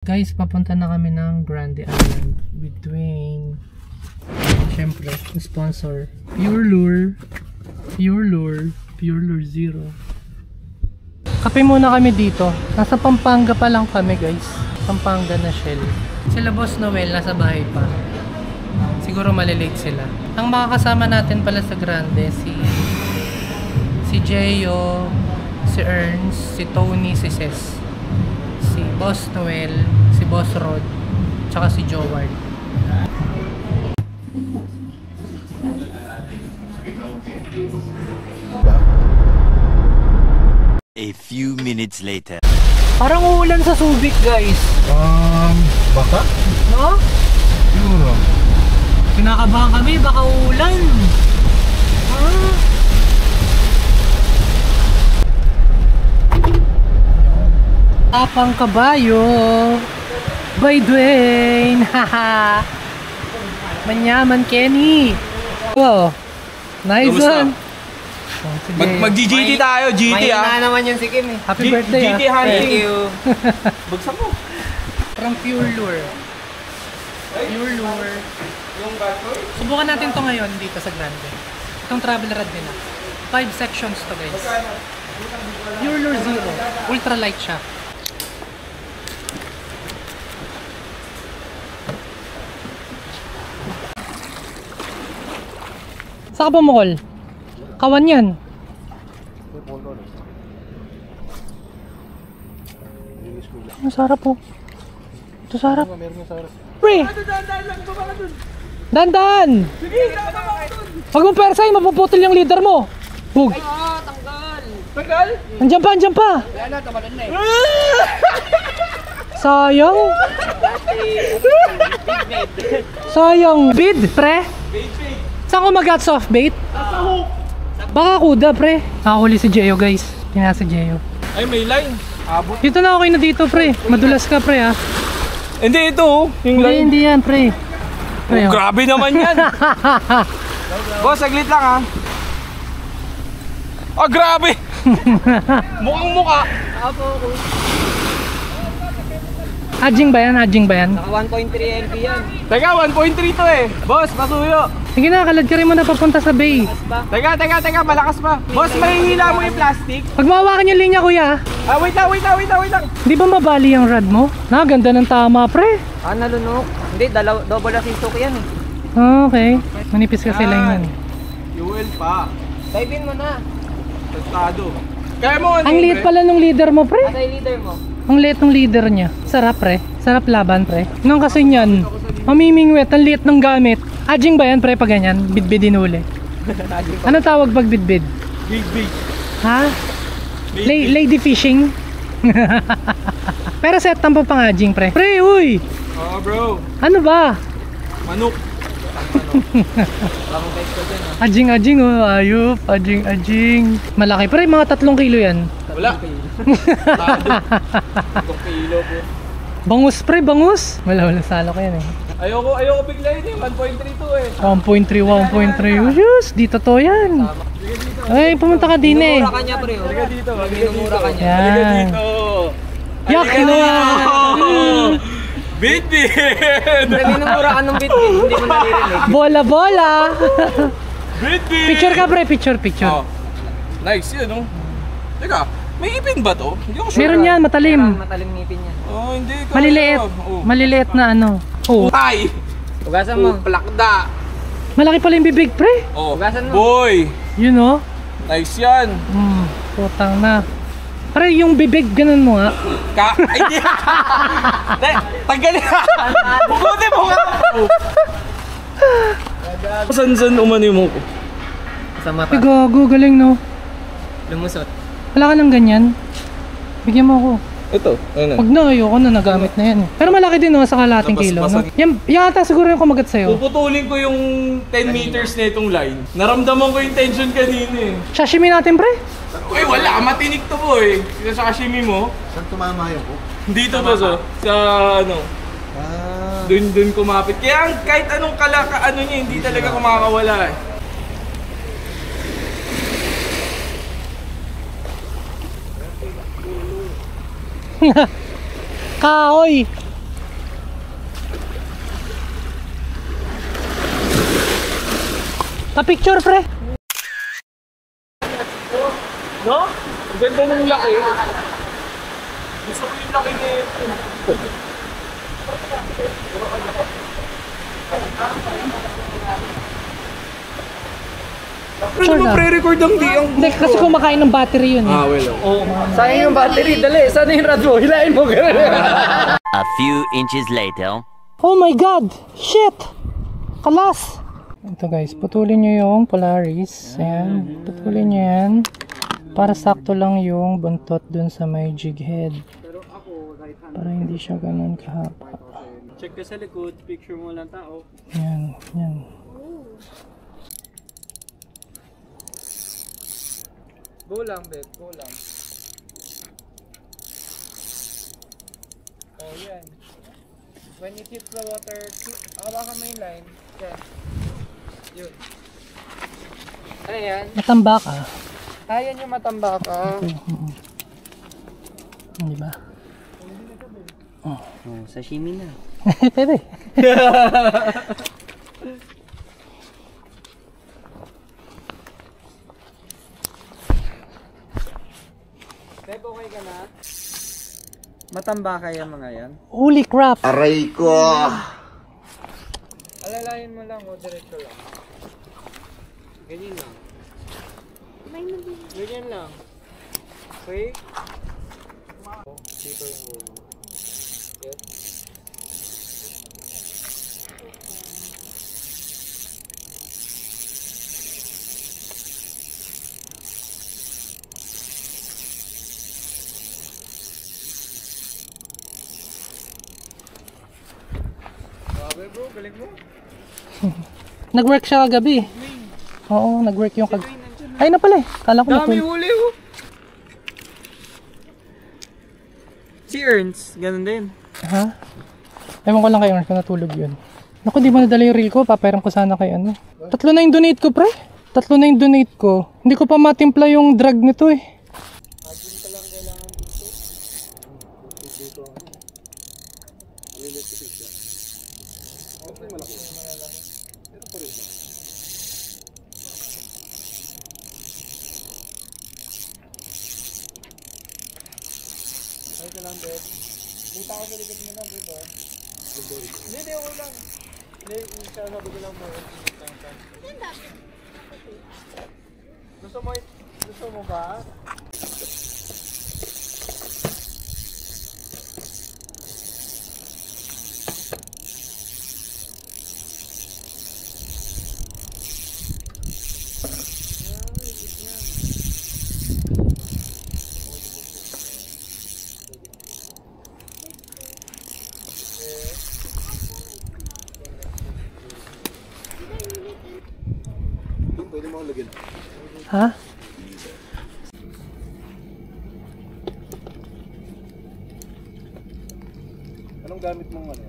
Guys, papunta na kami ng Grande Island with Dwayne. Siyempre, sponsor. Pure Lure. Pure Lure. Pure Lure Zero. Kape muna kami dito. Nasa Pampanga pa lang kami, guys. Pampanga na Shell. Sila Boss Noel nasa bahay pa. Siguro malilate sila. Ang makakasama natin pala sa Grande, si Jeyo, si Ernst, si Tony, si Ces, si Boss Noel, si Boss Rod, tsaka si Joward. A few minutes later. Parang uulan sa Subic, guys. Baka? No? Siguro. Kinakabahan kami, baka uulan. Tapang Kabayo by Dwayne. Haha. Manyaman Kenny. Wow. Nice one. Mag-GT tayo, GT ah. Mahina naman yung si Kim eh. Happy birthday. GT hunting. Thank you. Bagsak mo. From Pure Lure. Pure Lure. Subukan natin to ngayon dito sa Grande. Itong travel rod nila. 5 sections to, guys. Pure Lure Zero. Ultra light siya. Saan ka ba, Mokol? Kawan yan. Ang sarap po. Ito sarap. Pre! Dandan! Huwag mong persay, mapuputol yung leader mo. Hug. Tanggal. Andiyan pa, andiyan pa. Kaya na, tamalan na eh. Sayang. Sayang. Bid, pre? Saan ko mag-hats off bait? Baka kuda, pre. Nakahuli si Jeyo, guys. Kina si Jeyo. Ay, may line. Abot. Dito na okay na dito, pre. Madulas ka, pre, ha. Hindi, ito oh. Yung line. Hindi yan, pre. Pre, oh. Grabe naman yan. Boss, saglit lang ah. Ah, grabe. Mukhang mukha. Adjing ba yan? Adjing ba yan? Naka 1.3 MP yan. Teka, 1.3 to eh. Boss, pasuyo. Sige na, kalad ka rin muna papunta sa bay. Teka, malakas pa. Boss, may hila mo yung plastic. Pag mahawakan yung linya, kuya. Ah, wait lang. Di ba mabali yung rod mo? Ganda ng tama, pre. Ah, nalunok. Hindi, double na sintok yan eh. Okay. Manipis kasi line yan. Fuel pa. Dive in mo na. Testado. Kaya mo, Ang liit pala nung leader mo, pre. Ano yung leader mo? Ang liit ng leader niya. Sarap, pre. Sarap laban, pre. Nung kasi niyan, mamimingwet, ang liit ng gamit. Adjing ba yan, pre, pag ganyan? Bidbidin uli. Ano tawag pag bidbid? Big. Ha? Lady fishing? Pero set tampo pang adjing, pre. Pre, uy! Oh, bro. Ano ba? Manok. Adjing, oh. Ayup. Adjing. Malaki, pre. Mga 3 kilo yan. Wala. 3 kilo po. Bangus, pre. Bangus. Wala. Salo ko yan, eh. Ayoko biglayin eh. 1.32 eh. 1.3. Yes, dito to yan. Ay, pumunta ka din eh. Minumura ka niya, pre. Halika dito. Minumura ka niya. Halika Yan. dito. Yak, kinuha. Bit-bit. Pre, minumura ka ng bit eh. Hindi mo naririnig. Bola. Bit-bit. Picture ka, pre. Picture. Oh. Nice yun, no? Teka, may ipin ba to? Hindi ako sure. Meron yan, matalim. Matalim ngipin niya. Oh, hindi ko. Maliliit. Oh. Maliliit na ano. Oh. Ay! Hugasan mo. Plakda. Malaki pala yung bibig, pre. Oh, Hugasan mo. boy. You know? Nice yan. Putang na. Pre, yung bibig, ganun mo nga. Ay, di. Tanggalin. Bukuti mo nga. San umano mo ko? Sa mata. Ay, gago, galing, no? Lumusot. Wala ka ng ganyan. Bigyan mo ako. Ito, ayun na. Pag na, ayoko na, nagamit na yan. Pero malaki din, no, sa kalating kilo, no? Yan ata siguro yung kumagat sa'yo. Puputulin ko yung 10 meters na itong line. Naramdaman ko yung tension kanina eh. Sashimi natin, pre. Uy, wala. Matinik to boy. Sa sashimi mo. Saan tumama yung hook? Dito to sa ano. Dun kumapit. Kaya kahit anong ano niya, hindi talaga kumakawala eh. Kahoy! Pa-picture, pre. No? Ang ganda ng laki. Gusto ko yung laki nito. Pero Sure naman na. pre-record ang di ang Hindi, kasi kumakain ng battery yun eh. well. Oh, sayang yung battery. Dali, sana yung rad mo. Hilain mo. A few inches later. Oh my God! Shit! Kalas! Ito guys, putulin nyo yung Polaris. Ayan, putulin nyo yan. Para sakto lang yung buntot dun sa may jig head. Para hindi siya ganun kahaba. Check ka sa likod. Picture mo lang tao. Yan, yan. Go lang, babe. Go lang. Oh, yan. When you tip the water, hawakan mo yung line. Yan. Yun. Ano yan? Matambak ah. Ayan yung matambaka. Di ba? Oh, sashimi na. Pwede. Babe, okay ka na? Matambaka yung mga yan. Holy crap! Aray ko! Alalayin mo lang o diretso lang. Ganyan lang. Ganyan lang. Okay? Dito yung ulo. Yes. Grabe bro, galing mo. Nag-work siya kagabi. Oo, nag-work yung Ay na pala eh. Kala ko Dami natul- huli oh. Si Ernst, ganun din. Ha? Ewan ko lang kay Ernst kung natulog yun. Naku, di mo nadala yung reel ko. Paperam ko sana kay ano. 3 na yung donate ko, pre. 3 na yung donate ko. Hindi ko pa matimpla yung drag nito eh. Hindi, ako lang. Hindi, sasabi ko lang mo. Gusto mo ba? Ha? Anong gamit mong ano?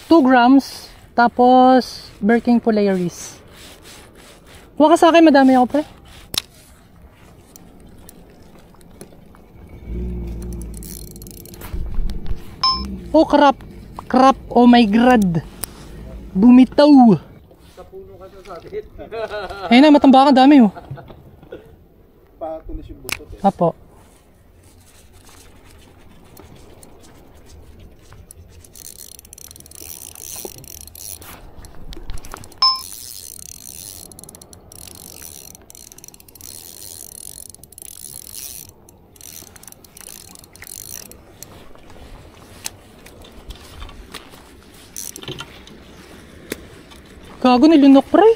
2 grams. Tapos, Birking Polaris. Huwag ka sa akin, madami ako, pre. Oh, crap. Crap, oh my god. Bumitaw. Sa puno ka sa sakit. Ayun na, matambakan, dami oh. Patulis yung butot eh. Apo. Gago, nilunok pre.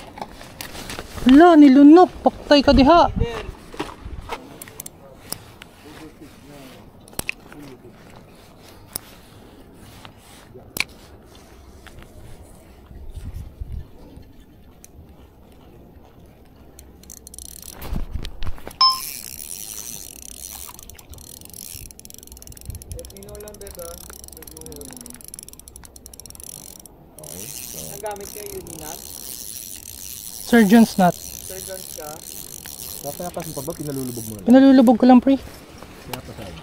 Wala, nilunok. Paktay ka diha. Pino lang, beba. Ang gamit kayo, Uninat? Surgeon's knot. Surgeons ka? Napayapas mo pa ba? Pinalulubog mo na. Pinalulubog ko lang pre. Pinapasahin.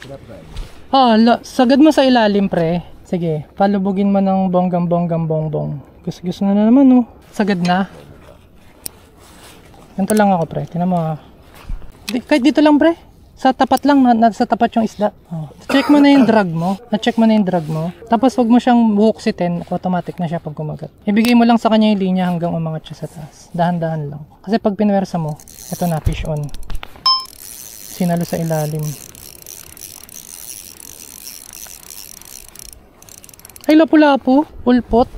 Pinapasahin. Ah, sagad mo sa ilalim pre. Sige, palubugin mo ng bonggam-bonggam-bongbong. Gusto na naman, oh. Sagad na. Ganito lang ako, pre. Tinan mo, ah. Kahit dito lang, pre. Sa tapat lang, sa tapat yung isda. Oh. Check mo na yung drag mo. Na-check mo na yung drag mo. Tapos wag mo siyang buhuksitin. Automatic na siya pag kumagat. Ibigay mo lang sa kanya yung linya hanggang umangat siya sa taas. Dahan-dahan lang. Kasi pag pinwersa mo, ito na, fish on. Sinalo sa ilalim. Ay, lapu-lapu. Pulpot.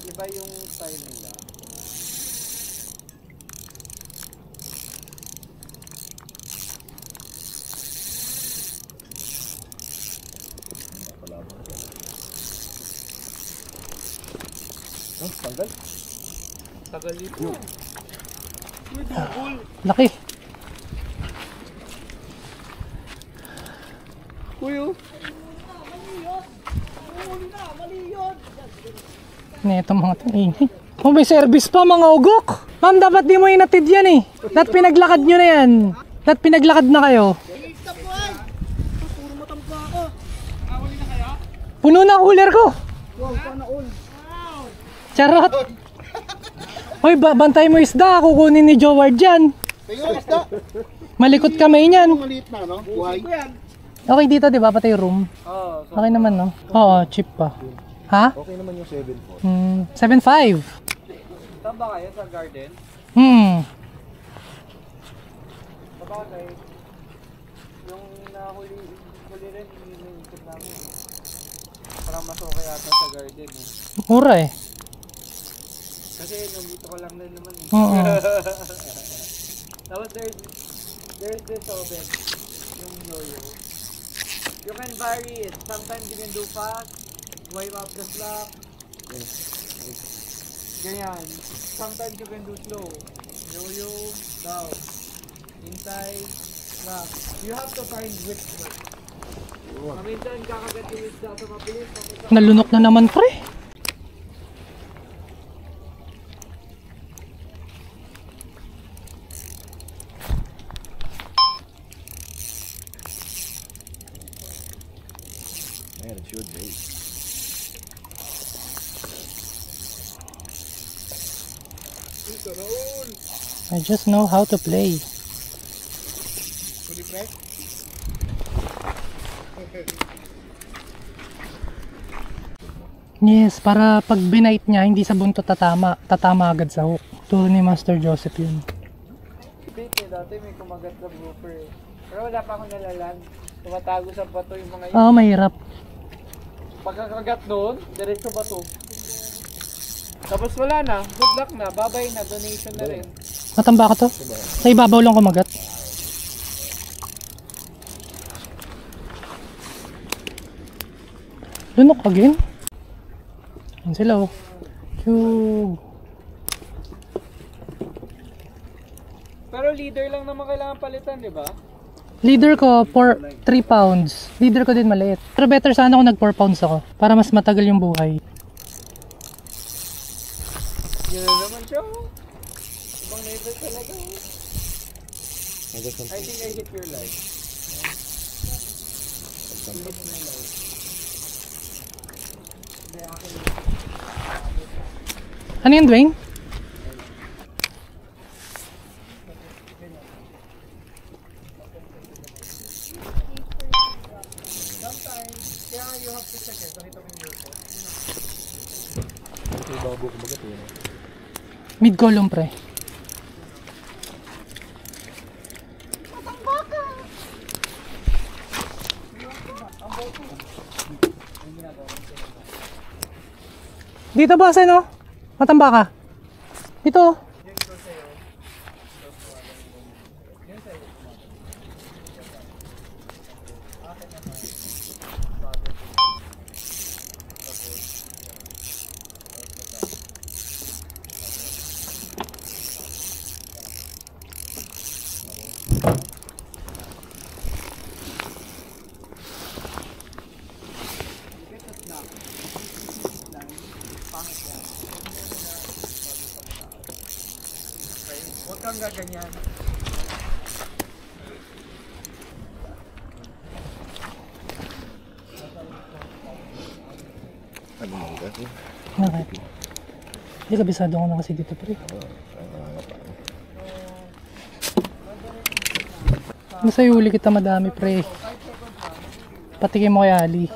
Iba yung style nila. Tagal ito. Laki. Kuyo. Neto mga tingin. Oh, may service pa mga ugok. Ma'am, dapat di mo inatid yan eh. Dapat pinaglakad nyo na yan. Dapat pinaglakad na kayo. Puno na cooler ko. Charot. Hoy, bantay mo isda. Kukunin ni Joward dyan. Malikot kamay niyan. Okay dito, di ba? Pati yung room. Okay naman, no? Oo, cheap pa. Ha? Okay naman yung 7.4. 7.5. Saan ba kayo? Sa garden? Sabagay. Yung nahuli rin, iniisip namin. Parang mas okay yata sa garden. Eh. Mura eh. Kasi nandito ko lang din naman. Eh. Oo. Tapos there's this oven. Yung yoyo. You can vary it. Sometimes you can do fast. Wipe up the slack. Ganyan. Sometimes you can do slow. Yo-yo, down. Inside, slack. You have to find which one. Paminsan kakagat yung isda sa mabilis. Nalunok na naman, pre. Man, it's your day. I just know how to play. Yes, para pag binight niya, hindi sa buntot tatama agad sa hook. Turo ni Master Joseph yun. Dati may kumagat sa grouper. Pero wala pa akong nalalan. Tumatago sa bato yung mga yun. Oo, mahirap. Pagkakagat doon, diretso bato. Tapos wala na, good luck na, babay na, donation na rin. Matamba ka to? Sa ibabaw lang kumagat. Lunok again? Yan sila oh. Cube. Pero leader lang naman kailangan palitan, di ba? Leader ko, 3 pounds. Leader ko din maliit. Pero better sana kung nag 4 pounds ako. Para mas matagal yung buhay. Yun na naman siya. Ibang level talaga. I think I hit your life. Ano yun, Dwayne? Mid-column, pre. Dito ba, no? Matamba ka? Dito. kang gaganyan. Ano mo ba? Bakit? Hindi, kabisado ko na kasi dito, pre. Basta huli kita madami, pre. Patikin mo kay Ali.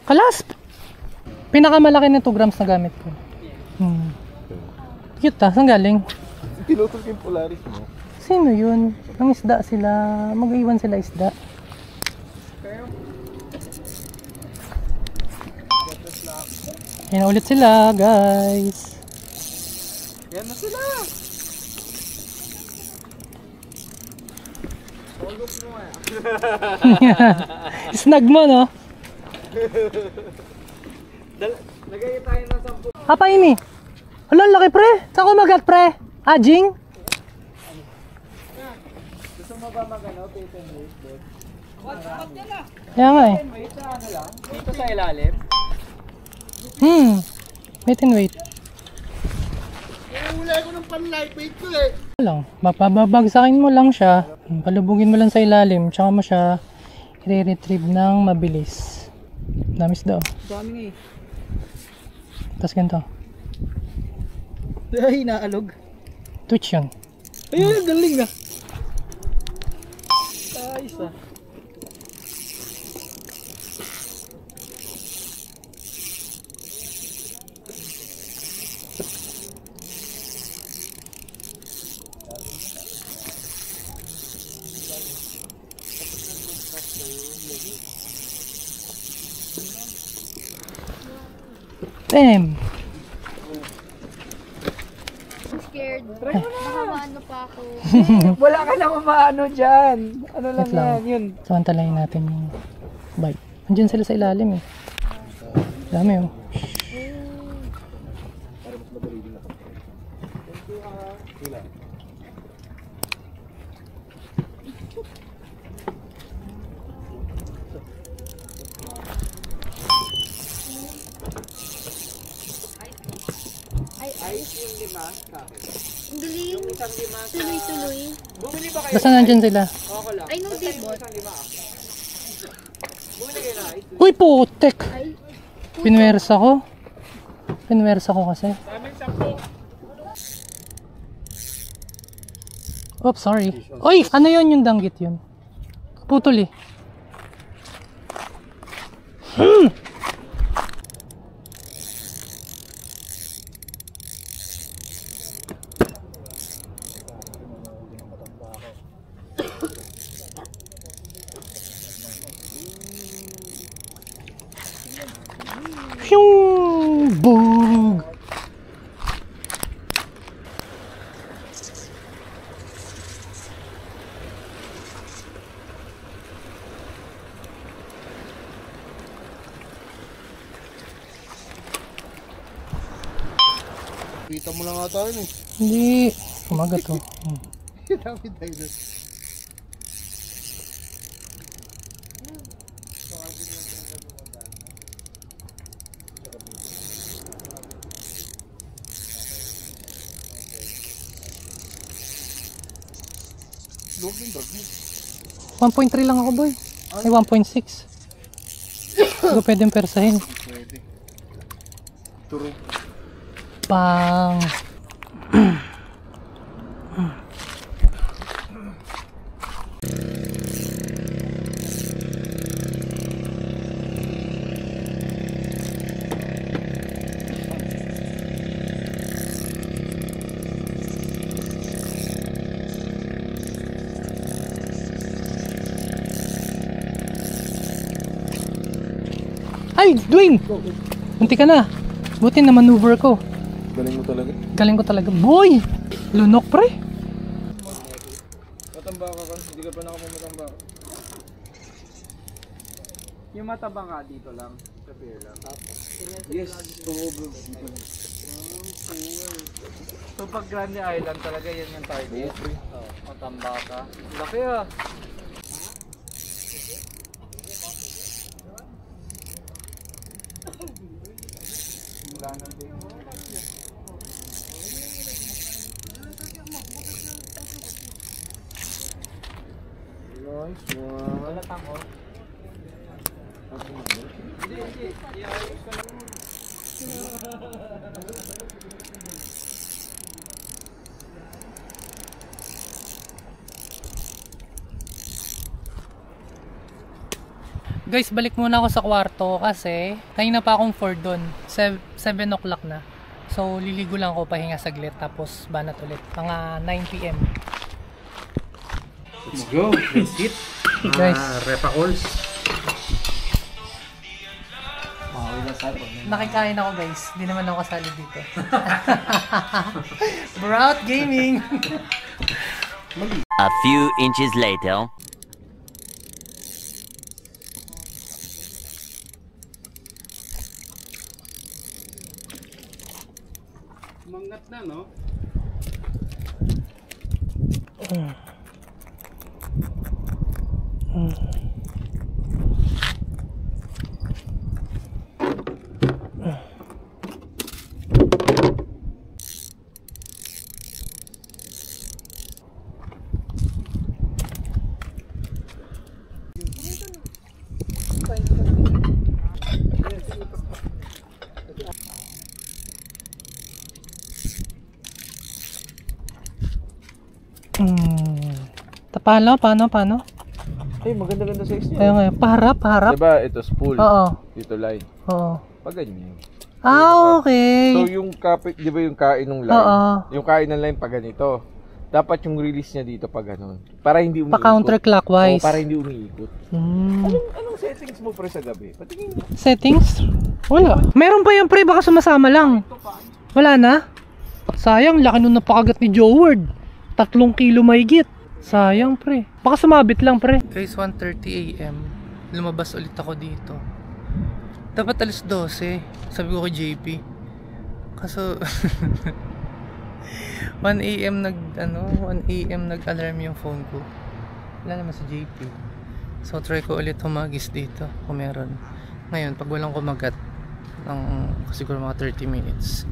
Kalasp! Pinakamalaki na 2 grams na gamit ko. Cute ah, saan galing? Pinutol ko yung Polaris mo. Sino yun? Ang isda sila, mag-iwan sila isda. Yan ulit sila, guys. Yan na sila! Tulog mo Snag mo, no? Lagay tayo ng 10. Apa ini? Hala, ang laki, pre. Saan ko magat, pre? Ajing? Gusto mo ba mag-ano? Take and wait, babe? Kaya nga eh. Wait sa ano lang? Dito sa ilalim? Wait and wait. Huli ko ng pan-lightweight ko eh. Lang, mapababagsakin mo lang siya. Palubugin mo lang sa ilalim. Tsaka mo siya i-retrieve ng mabilis. Damis daw. Dami nga eh. Tapos ganito. Ay, naalog. Twitch yun. Ayun, galing na. Ayos ah. Damn! I'm scared. Baka maano pa ako. Wala ka nang maano dyan. Ano lang Wait lang. yan, yun. Samantalayin natin yung bike. Andiyan sila sa ilalim eh. Dami oh. Ang galing. Tuloy-tuloy. Bumili ba kayo? Basta nandyan sila. Ako lang. I know they bought. Bumili kayo na ice. Uy, putek! Ay, Pinwersa ko. Pinwersa ko kasi. Oops, sorry. Uy! Ano yun yung danggit yun? Putol eh. Yung bug. Kita mo lang ata yun eh. Hindi. Kumagat to. Dami tayo na. Log yung drag mo. 1.3 lang ako, boy. Ay, 1.6. Hindi ko pwedeng persahin. Pwede. Turo. Pang. Ay, Dwayne! Munti ka na. Buti na maneuver ko. Galing mo talaga. Galing ko talaga. Boy! Lunok, pre. Matamba ka kan, hindi ka pa nakapamatamba. Yung mataba ka dito lang, sa pier lang. Yes, tumubog. So pag Grande Island talaga yan yung target. Matamba ka. Laki ah. Nice one. Guys, balik muna ako sa kwarto kasi kanina pa akong 4 doon. 7 o'clock na. So, liligo lang ako, pahinga saglit, tapos banat ulit. Mga 9 PM. Let's go. Let's eat. Guys, Repacals. nakikain ako guys. Hindi naman ako kasali dito. Brout Gaming! A few inches later. Mangat na, no? Paano? Ay, maganda-ganda size niya. Kaya nga, paharap. Diba, ito spool. Oo. Dito line. Oo. Pag ganyan. Okay. So yung kapit, di ba yung kain ng line? Oo. Yung kain ng line pag ganito. Dapat yung release niya dito pag ganun. Para hindi umiikot. Pa-counterclockwise. Oo, para hindi umiikot. Hmm. Anong settings mo pre sa gabi? Patingin mo. Settings? Wala. Meron pa yan pre, baka sumasama lang. Wala na? Sayang, laki nung napakagat ni Joward. 3 kilo mahigit. Sayang pre. Baka sumabit lang pre. Guys, 1:30 AM. Lumabas ulit ako dito. Dapat alas 12. Sabi ko kay JP. Kaso 1 AM nag-alarm yung phone ko. Wala naman si JP. So try ko ulit humagis dito kung meron. Ngayon, pag walang kumagat ng siguro mga 30 minutes,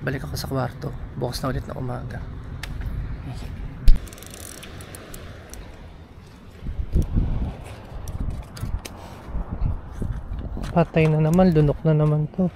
balik ako sa kwarto. Bukas na ulit na umaga. Patay na naman, lunok na naman to.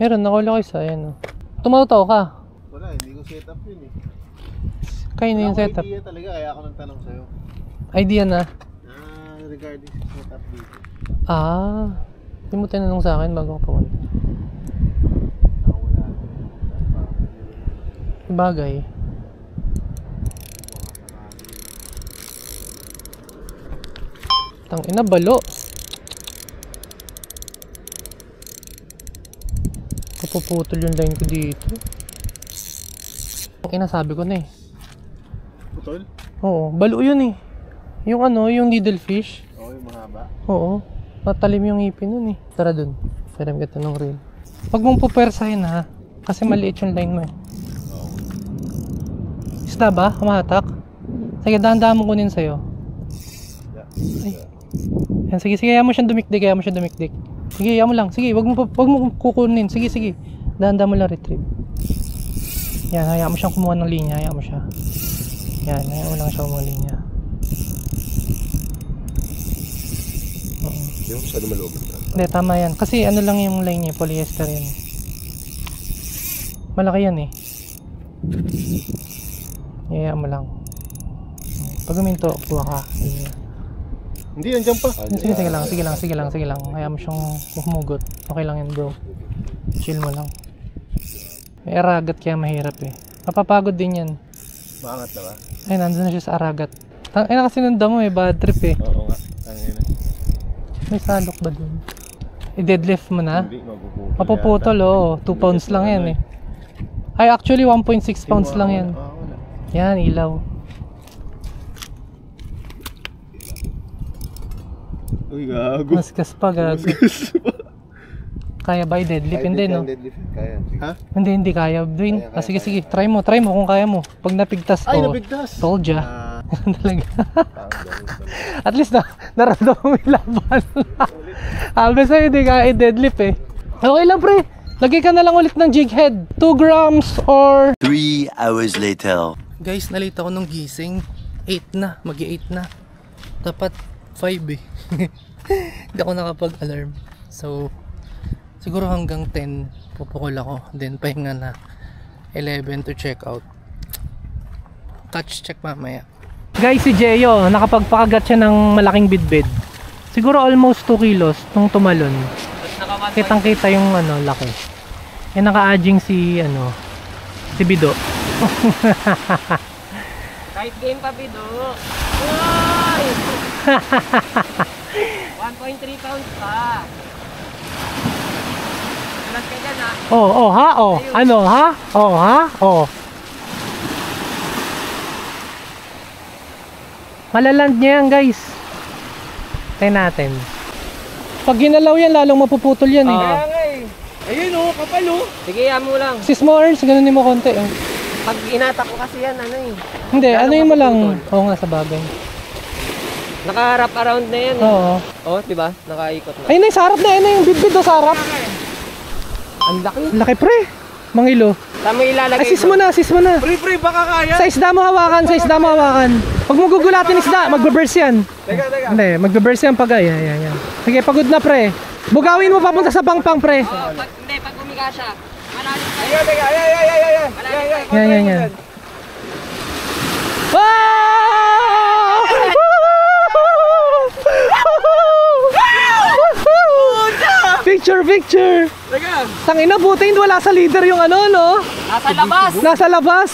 Meron, nakula ko isa, ayan o. Tumataw ka. Wala, hindi ko set up yun eh. Kayo na yung setup. Idea talaga, kaya ako nang tanong sa'yo. Idea na. Regarding sa setup dito. Hindi mo tinanong sa akin bago ako pumunta. Wala. Bagay. Tangina, balo. Kapuputol yung line ko dito. Ang inasabi ko na eh. Putol? Oo, balo yun eh. Yung yung needlefish. Oo, yung mahaba. Oo, matalim yung ngipin nun eh. Tara dun, param kita ng reel. Huwag mong pupersahin ha, kasi maliit yung line mo eh. Isda ba? Kumahatak? Sige, dahan-dahan mo kunin sa'yo. Ay. Yan, sige, hayaan mo siyang dumikdik, Sige, hayaan mo lang. Sige, wag mo kukunin. Sige. Dahan-dahan mo lang retrieve. Yan, hayaan mo siyang kumuha ng linya. Hayaan mo siya. Yan, hayaan mo lang siya kumuha ng linya. Hindi mo masyado malugod ka. Hindi, tama yan. Kasi ano lang yung line niya, polyester yan. Malaki yan eh. Hayaan mo lang. Pag huminto, kuha ka. Hindi, andyan pa. Sige lang. Hayaan mo siyang humugot. Okay lang yan bro. Chill mo lang. May aragat kaya mahirap eh. Mapapagod din yan. Maangat na ba? Ay, nandun na siya sa aragat. Ay, na kasi nanda mo eh, bad trip eh. Oo nga. Tangina. May salok ba dun? I-deadlift mo na. Hindi, mapuputol. Mapuputol, oo. 2 pounds lang yan eh. Ay, actually 1.6 pounds lang yan. Wala. Yan, ilaw. Uy, gago. Maskas pa, gago. Kaya ba i-deadlift? Hindi, no? Kaya. Ha? Hindi kaya. Dwayne. Kaya, Sige, sige. Try mo kung kaya mo. Pag napigtas ko. Ay, nabigtas. Told ya. Talaga. At least naramdaman mo yung laban. Sabi sa'yo, hindi kaya i-deadlift eh. Okay lang, pre. Lagay ka na lang ulit ng jig head. 2 grams or... 3 hours later. Guys, nalita ako nung gising. 8 na. Mag-8 na. Dapat 5 eh. Hindi ako nakapag-alarm. So, siguro hanggang 10 pupukol ako. Then pahinga na 11 to check out. Catch check mamaya. Guys, si Jeyo, nakapagpakagat siya ng malaking bidbid. Siguro almost 2 kilos nung tumalon. Kitang kita yung laki. Yan naka-adjing si Bido. Kahit game pa, Bido. Uy! 1.3 pounds pa. Ulat ka dyan, ha? Ha? Ano, ha? Ha? Malaland niya yan, guys. Tayo natin. Pag ginalaw yan, lalong mapuputol yan eh. Kaya nga eh. Ayun oh, kapal oh. Sige, yan mo lang. Si S'mores, ganunin mo konti. Oh. Pag inatak ko kasi yan, Hindi, lalong ano yun mo lang. mapuputol. Oo nga, sa bagay. Naka-wrap around na yan. Oo. Oh, diba? Nakaikot na. Ayun na yung sarap na. Ayun na yung bidbid o sarap. Ang laki. Laki pre. Mangilo. Saan mo ilalagay Assist mo na, assist mo na. Pre, baka kaya. Sa isda mo hawakan, sa isda mo hawakan. Huwag mo gugulatin isda, magbe-burst yan. Teka. Hindi, magbe-burst yan pag yan. Sige, pagod na pre. Bugawin mo papunta sa pangpang pre. Pag umiga siya. Malalim ka. Teka. Yan. Wow! Picture! Teka. Tangina, buti hindi wala sa leader yung no? Nasa labas. Nasa labas.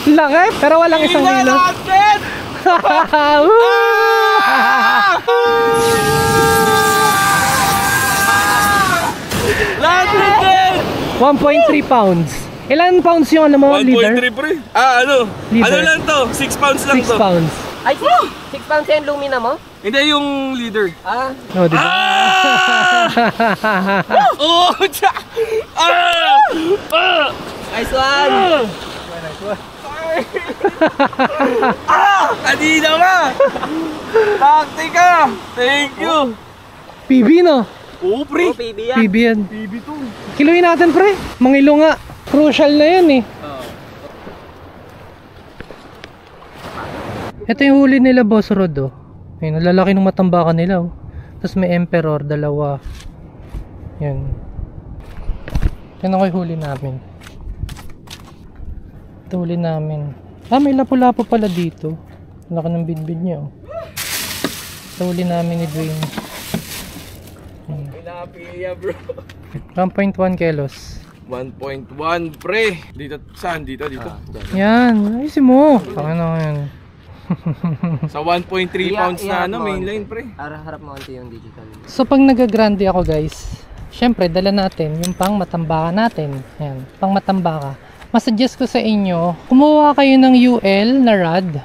Laki, pero walang isang kilo. Natin! Natin! 1.3 pounds. Ilan pounds yung leader? 1.3 pre. Leader. Ano lang to? 6 pounds lang 6 to. pounds. Ay, 6 pounds yan lumina mo? Hindi yung leader. Ah. Oh, diba? Oh! Nice one. Kanina ka! Taktika! Thank you! PB no? Oo pre! Oh, PB yan. PB yan. PB to. Kiluin natin pre. Mangilo nga. Crucial na yan eh. Ito yung huli nila Boss Rod oh. Ayun, lalaki ng matambakan nila oh. Tapos may Emperor, dalawa. Yan. Yan ako yung huli namin. Ito huli namin. May lapu-lapu pala dito. Laki ng bidbid niya oh. Ito huli namin ni Dwayne. Pinapiya bro. 1.1 kilos. 1.1 pre. Dito, saan? Dito. Yan, ayusin mo. Ano yan? Sa 1.3 pounds na mainline pre. Harap mo konti yung digital. So pag nagagrande ako guys, syempre dala natin yung pang matambaka natin. Yan, pang matambaka. Masuggest ko sa inyo, kumuha kayo ng UL na rod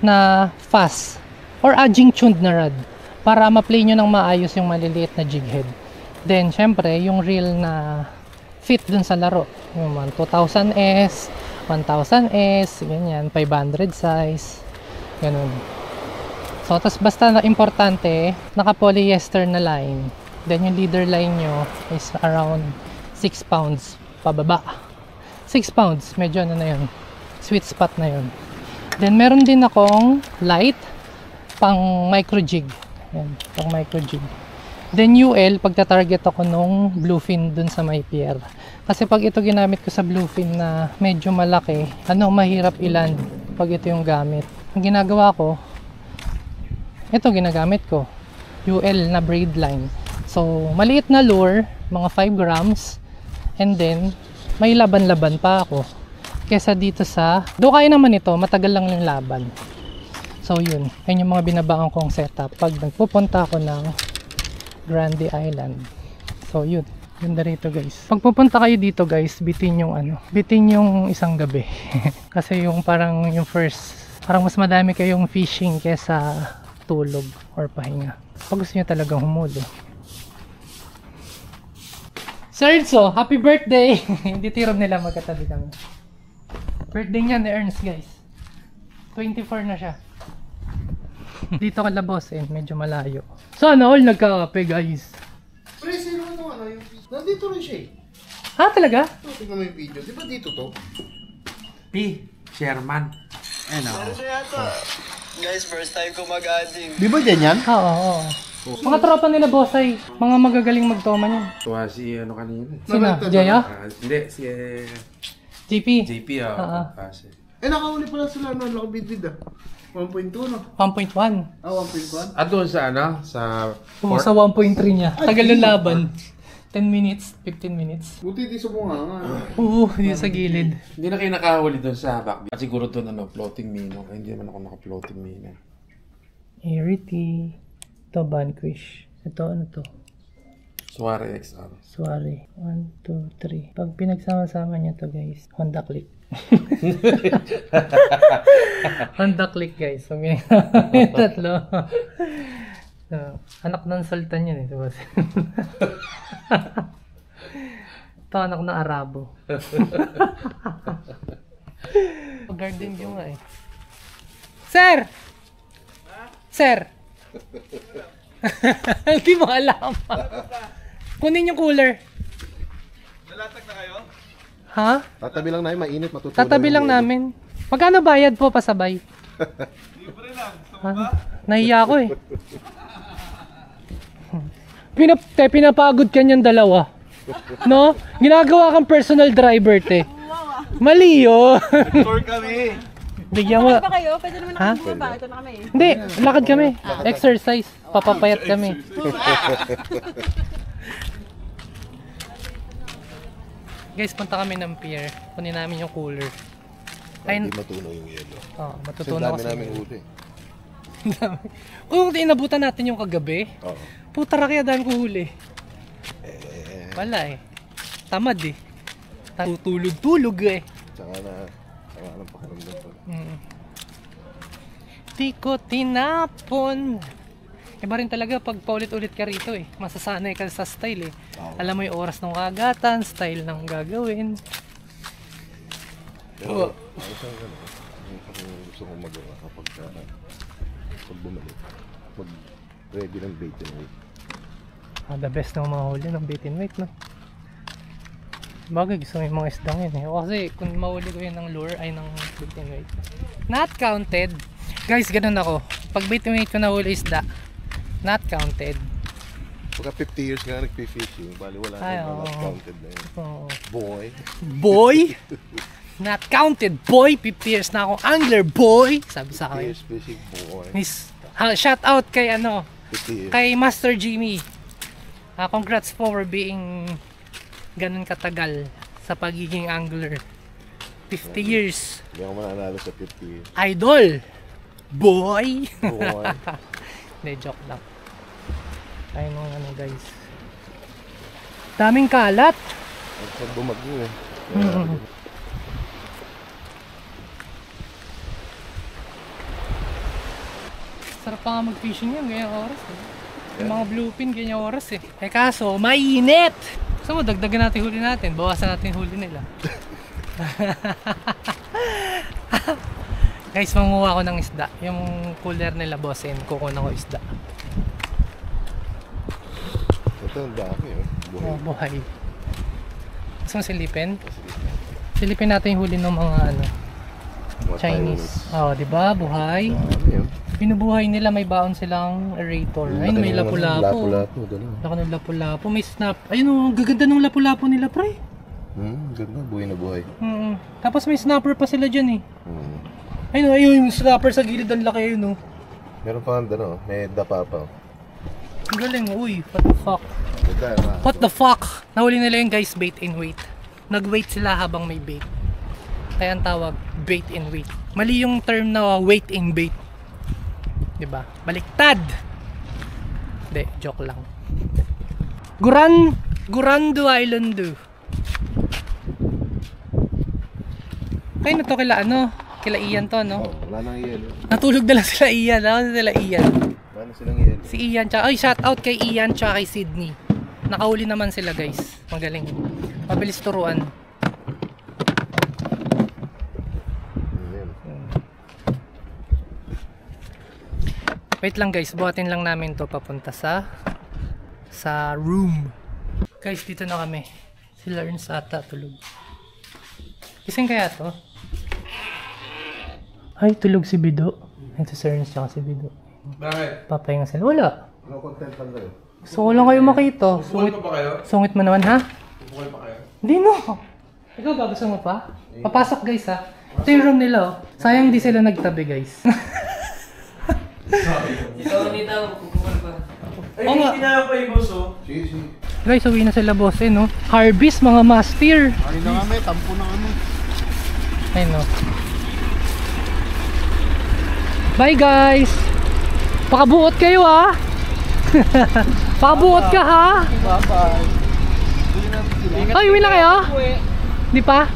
na fast or adjing tuned na rod para ma-play nyo ng maayos yung maliliit na jig head. Then syempre yung reel na fit dun sa laro. Yung 2000S, 1000S, ganyan, 500 size. Ganun. So, tas basta na importante, naka-polyester na line. Then, yung leader line nyo is around 6 pounds pababa. 6 pounds, medyo na yun. Sweet spot na yun. Then, meron din akong light pang micro jig. Yan, pang micro jig. Then, UL, pagta-target ako nung bluefin dun sa may pier. Kasi pag ito ginamit ko sa bluefin na medyo malaki, mahirap iland pag ito yung gamit. Ang ginagawa ko, ito ginagamit ko, UL na braid line. So, maliit na lure, mga 5 grams, and then, may laban-laban pa ako. Kesa dito do kaya naman ito, matagal lang yung laban. So, yun yung mga binabangan kong setup pag nagpupunta ako ng Grande Island. So yun, ganda rito guys. Pag pupunta kayo dito guys, bitin yung bitin yung isang gabi. Kasi yung parang yung first, parang mas madami kayong fishing kesa tulog or pahinga. Pag gusto nyo talagang humulo. Sergio, happy birthday! Hindi tirog nila, magkatabi kami. Birthday niya ni Ernst guys. 24 na siya. Dito ka labos medyo malayo. Sana all nagkakape guys. Pre, sino ito ano? Nandito rin siya eh. Ha, talaga? Ito, tingnan mo yung video. Di ba dito to? P. Sherman. Guys, first time ko mag-adding. Di ba dyan yan? Oo. Mga tropa nila bossay. Mga magagaling magtoma niyan. Tuwa si ano kanina. Sino? Jaya? Hindi, si JP? JP kasi. Nakahuli pala sila no, nakabidbid 1.2 no? 1.1. 1.1? At doon sa ano? Sa Sa 1.3 niya. Tagal ng laban. 10 minutes, 15 minutes. Buti di sumunga nga. Oo, yun sa gilid. Hindi na kayo nakahuli doon sa back. Siguro doon floating minnow. Ay, hindi naman ako naka-floating minnow. Arity. Ito, Vanquish. Ito, ano to? Suare XR. Suare. 1, 2, 3. Pag pinagsama-sama niya to guys, Honda Click. Honda Click guys. So, tatlo. So, anak ng sultan yan diba? Ito anak ng Arabo. Garden view nga Sir! Sir! Hindi mo alam. Kunin yung cooler. Nalatag na kayo? Ha? Tatabi lang namin, mainit, matutunan. Tatabi lang namin. Magkano bayad po pasabay? Libre lang. Nahiya ako Pinapagod ka niyan dalawa. No? Ginagawa kang personal driver, te. Mali yun. Tour kami. Bigyan mo. Ba kayo? Pwede naman Ha? ako bumaba. Ito na kami. Hindi, lakad kami. Exercise. Papapayat kami. Guys, punta kami ng pier. Kunin namin yung cooler. Hindi matunaw yung yelo. Oh, Kasi matutunan dami kasi. namin huli. Kung inabutan natin yung kagabi, Oo. puta ra kaya dami ko huli. Wala Tamad Tulog-tulog Tsaka ng pakiramdam ko. Di ko tinapon. Iba rin talaga pag paulit-ulit ka rito masasanay ka sa style Alam mo yung oras ng kagatan, style ng gagawin. Pero, gusto kong magawa kapag bumalik. Mag-ready ng bait and weight. The best na mahuli ng bait and weight, no? Bagay, gusto mo yung mga isdang yun Kasi kung mahuli ko yun ng lure, ay ng bait and weight. Not counted. Guys, ganun ako. Pag bait and weight ko nahuli isda, not counted. Pagka 50 years nga nagpi-fishing, bali wala na not counted na yun. Boy. Boy? Not counted, boy. 50 years na akong angler, boy. Sabi sa 50 akin. years fishing, boy. Shout out kay 50 years. kay Master Jimmy. Congrats for being ganun katagal sa pagiging angler. 50 years. Hindi ako mananalo sa 50 years. Idol. Boy. Boy. Hindi, joke lang. Ayun guys. Daming kalat. Pag bumagyo Sarap pa nga mag-fishing yan, ganyang oras Yung mga bluefin, ganyang oras kaso, mainit! Gusto mo, dagdagan natin huli natin, bawasan natin huli nila. Guys, manguha ko ng isda. Yung cooler nila, bossin, kukunan ko isda. Ito ang dami buhay. Buhay. Gusto mo silipin? Silipin natin yung huli ng mga Mga Chinese. Diba? Buhay. Dami Binubuhay nila, may baon silang aerator. Ayun, may lapu-lapu. Lapu-lapu, dalawa. Laki ng lapu-lapu. May snap. Ayun, gaganda ng lapu-lapu nila, pre. Ganda, buhay na buhay. Tapos may snapper pa sila dyan Ayun, yung snapper sa gilid, ang laki yun Meron pa may dapa pa. Ang galing, uy, what the fuck. What the fuck? Nahuli nila yung guys, bait and weight. Nag-wait sila habang may bait. Kaya ang tawag, bait and weight. Mali yung term na wait and bait. Diba? Baliktad. Hindi, joke lang. Gurando Island. Kayo na to kila Ian to, no? Oh, wala nang yelo. Natulog na lang sila Ian. Wala Wala na silang yelo. Si Ian, shout out kay Ian tsaka kay Sydney. Nakauli naman sila guys. Magaling. Mabilis turuan. Wait lang guys, buhatin lang namin to papunta sa room. Guys, dito na kami. Si Lawrence ata tulog. Gising kaya to? Ay, tulog si Bido. Ito si Lawrence tsaka si Bido. Bakit? Papahinga sila. Wala. Ano content pa kayo? Gusto ko lang kayo makita. Bukol pa ba kayo? Sungit mo naman ha? Bukol pa kayo? Hindi no. Ikaw ba gusto mo pa? Papasok guys ha. Ito yung room nila oh. Sayang di sila nagtabi guys. Ikaw nito, kukuha pa. Ay, hindi na pa yung boss oh. Sige. Guys, uwi na sila boss eh no. Harvest mga master. Ay na nga may tampo na ano. Ay no. Bye guys. Pakabuot kayo ha. Pakabuot ka ha. Bye-bye. Ay, uwi na kayo? Di pa?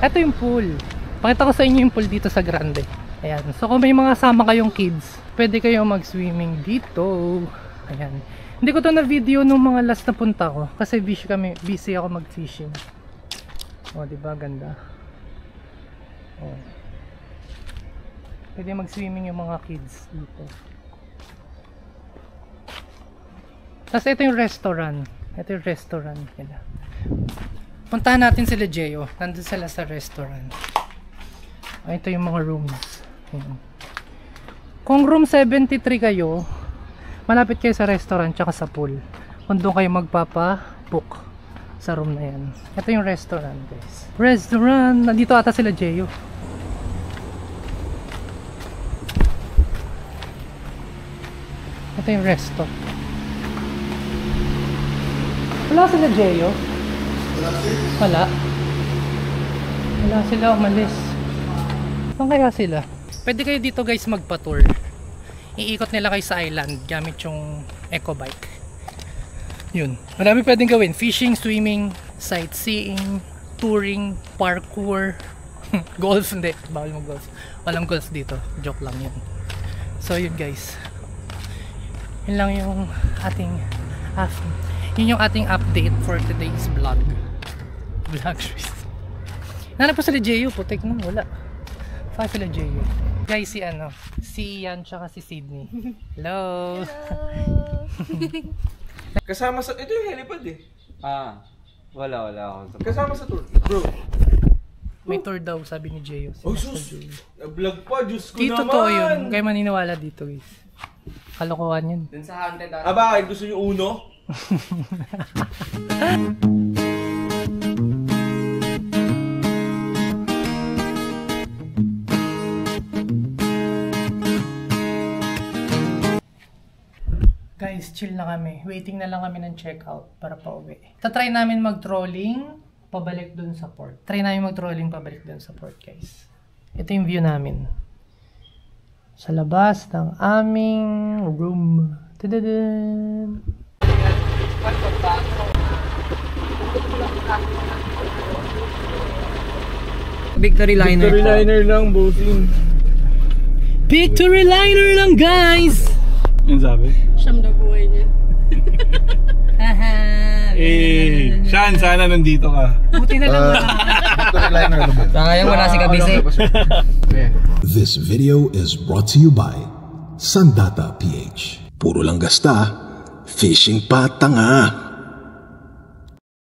Ito yung pool. Pakita ko sa inyo yung pool dito sa Grande. Ayan. So kung may mga kasama kayong kids, pwede kayong mag-swimming dito. Ayan. Hindi ko to na video nung mga last na punta ko kasi busy ako mag-fishing. Oh, di ba ganda? Oh. Pwede mag-swimming yung mga kids dito. Tapos ito yung restaurant. Ito yung restaurant nila. Puntahan natin sila Jeyo. Nandun sila sa restaurant. Ito yung mga rooms. Ayan. Kung room 73 kayo, malapit kayo sa restaurant tsaka sa pool. Kung doon kayo magpapa-book sa room na yan. Ito yung restaurant guys. Restaurant! Nandito ata sila Jeyo. Ito yung resto. Wala sila Jeyo? Wala. Wala sila, umalis. Saan kaya sila? Pwede kayo dito guys magpa-tour. Iikot nila kayo sa island gamit yung eco bike. Yun. Marami pwedeng gawin. Fishing, swimming, sightseeing, touring, parkour, golf. Hindi, bawal mo golf. Walang golf dito. Joke lang yun. So yun guys. Yun lang yung ating yun yung ating update for today's vlog. Nanap po sila Jeyo, putik na, wala. Saka sila Jeyo. Guys, si Ian tsaka si Sydney. Hello! Kasama sa, ito yung helipad eh. Wala ako. Kasama sa tour. Bro. May tour daw, sabi ni Jeyo. Oh sus! Vlog pa, Diyos ko Dito naman! totoo yun. Kaya maniniwala dito guys. Kalokohan yun. Dun sa haunted ata. Bakit? Gusto nyo uno? Guys, chill na kami. Waiting na lang kami ng check-out para pauwi. Tatry namin mag-trolling pabalik dun sa port. Try namin mag-trolling pabalik dun sa port, guys. Ito yung view namin. Sa labas ng aming room. Tadadaan! Victory liner. Victory liner lang, bossing. Victory liner lang, guys! Yan sabi? Siyam na buhay niya. Haha! Sean, sana nandito ka. Buti na lang wala. Sayang wala si Kabise. This video is brought to you by Sandata PH. Puro lang gasta, fishing pa tanga.